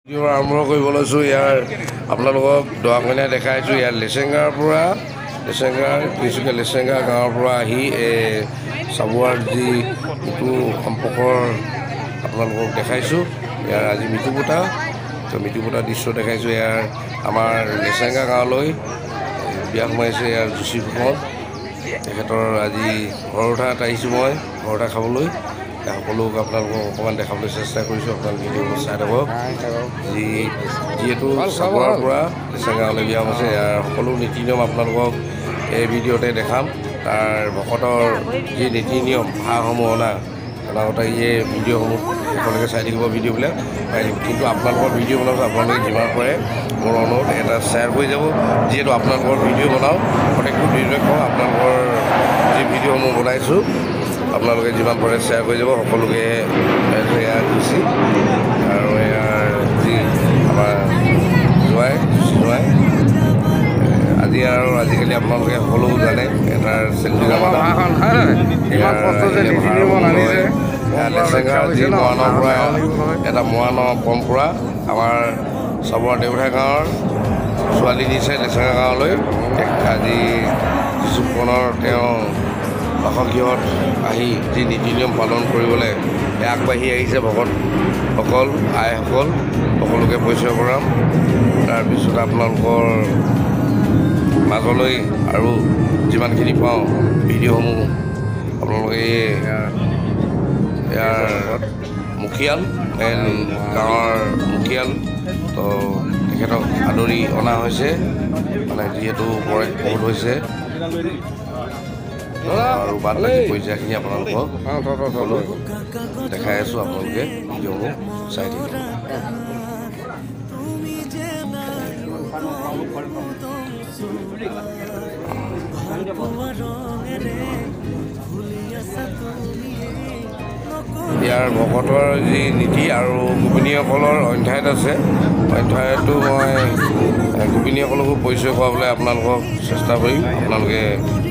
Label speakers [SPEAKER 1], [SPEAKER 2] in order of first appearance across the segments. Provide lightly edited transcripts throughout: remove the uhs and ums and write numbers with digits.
[SPEAKER 1] আৰম্ভ কৰিব লৈছোঁ। ইয়াৰ আপোনালোকক দৰাকইনা দেখাইছোঁ। ইয়াৰ লেচেংগাৰ পৰা তিনিচুকীয়া লেচেংগা গাঁৱৰ পৰা আহি চাবুৱাৰ যি ইটো সম্পৰ্কৰ আপোনালোকক দেখাইছোঁ। ইয়াৰ আজি মৃত্যুপতা দৃশ্য দেখাইছোঁ। ইয়াৰ আমাৰ লেচেংগা গাঁৱলৈ বিয়া সোমাইছে ইয়াৰ যোশী ফুকন তেখেতৰ আজি ঘৰ উঠাত আহিছোঁ। মই ঘৰ উঠা খাবলৈ সকলোক আপোনালোকক অকণমান দেখাবলৈ চেষ্টা কৰিছোঁ। আপোনালোক ভিডিঅ'বোৰ চাই থাকক। যিহেতু চাবুৱাৰ পৰা লেচেংগালৈ বিয়া হৈছে, ইয়াৰ সকলো নীতি নিয়ম আপোনালোকক এই ভিডিঅ'তে দেখাম। তাৰ ভকতৰ যি নীতি নিয়ম ভাসমূহ অনাগতা এই ভিডিঅ'সমূহ আপোনালোকে চাই থাকিব। ভিডিঅ'বিলাক পাই থাকিব। কিন্তু আপোনালোকৰ ভিডিঅ' বনাবলৈ আপোনালোকে যিমান পাৰে মোৰ অনুৰোধ এটা শ্বেয়াৰ কৰি যাব। যিহেতু আপোনালোকৰ ভিডিঅ' বনাওঁ প্ৰত্যেকটো নিৰ্দেশ আপোনালোকৰ যি ভিডিঅ'সমূহ বনাইছোঁ আপোনালোকে যিমান পাৰে শ্বেয়াৰ কৰি যাব সকলোকে। এয়া গুচি আৰু ইয়াৰ যি আমাৰ জোৱাই আজিকালি আপোনালোকে সকলো জানে এটাৰ চেল্ফি লেচেংগাৰ যি মৰাণৰ পৰা এটা মৰাণৰ পৰম্পৰা আমাৰ চাবুৱাৰ দেওধাই গাঁৱৰ ছোৱালী নিছে লেচেংগা গাঁৱলৈ। আজি যোশীফুকনৰ তেওঁ বাসগৃহত আহি যি নীতি নিয়ম পালন কৰিবলৈ আগবাঢ়ি আহিছে ভকতসকল আইসকল সকলোকে পৰিচয় কৰাম। তাৰপিছত আপোনালোকৰ মাজলৈ আৰু যিমানখিনি পাওঁ ভিডিঅ'সমূহ আপোনালোকে ইয়াৰ মুখিয়াল গাঁৱৰ মুখিয়াল তো তেখেতক আদৰি অনা হৈছে, মানে যিহেতু বয়স বহুত হৈছে। আৰু বাদ বাকী পৰ্যায়খিনি আপোনালোকক সকলো দেখাই আছোঁ। আপোনালোকে ভিডিঅ'সমূহ চাই থাকিব। ইয়াৰ ভকতৰ যি নীতি আৰু গোপিনীসকলৰ অধ্যায়ত আছে, অধ্যায়তো মই গোপিনীসকলকো পৰিচয় কৰাবলৈ আপোনালোকক চেষ্টা কৰিম। আপোনালোকে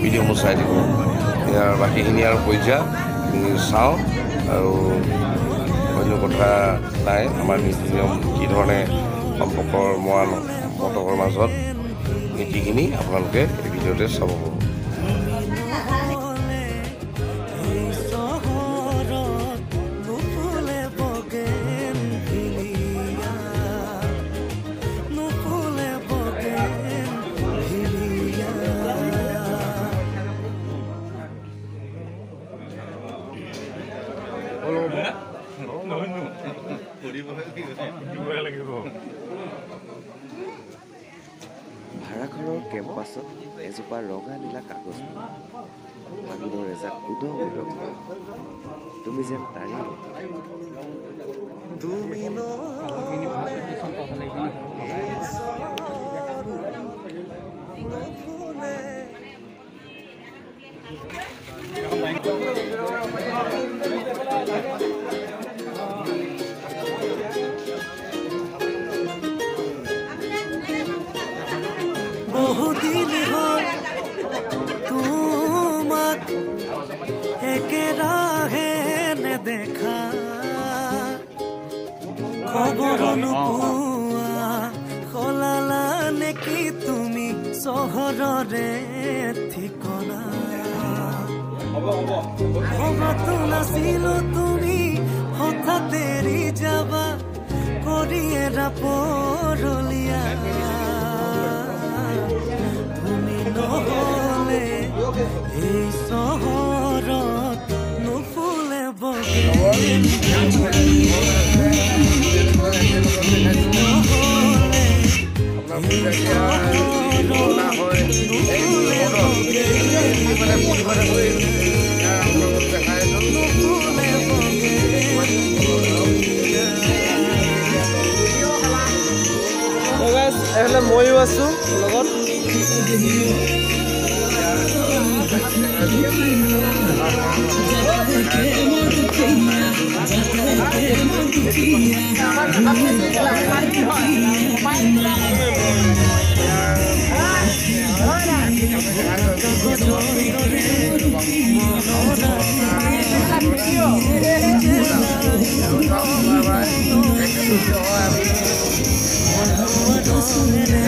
[SPEAKER 1] ভিডিঅ'সমূহ চাই থাকিব। ইয়াৰ বাকীখিনি আৰু পৰ্যায় চাওঁ আৰু অন্য কথা নাই। আমাৰ নীতি নিয়ম কি ধৰণে সম্পৰ্কৰ মৰাণ ভকতৰ মাজত নীতিখিনি আপোনালোকে এই ভিডিঅ'তে চাব পাৰিব।
[SPEAKER 2] ভাড়াঘৰৰ কেম্পাছত এজোপা ৰঙা নীলা কাগজ মাগুৰৰ এজাক উদং তুমি যেন তাৰি
[SPEAKER 3] বহুদিন হ'ল তোমাক একেৰাহে নেদেখা, খবৰ নোপোৱা সলালা নেকি তুমি চহৰৰে ঠিকনা। ভবাতো নাছিলো তুমি হঠাৎ এৰি যাবা কৰি এৰা পৰলীয়া। নহলে এই চহৰত নুফুলে বগে,
[SPEAKER 4] এইফালে ময়ো আছোঁ লগত।
[SPEAKER 3] Bye. ধৰণেৰে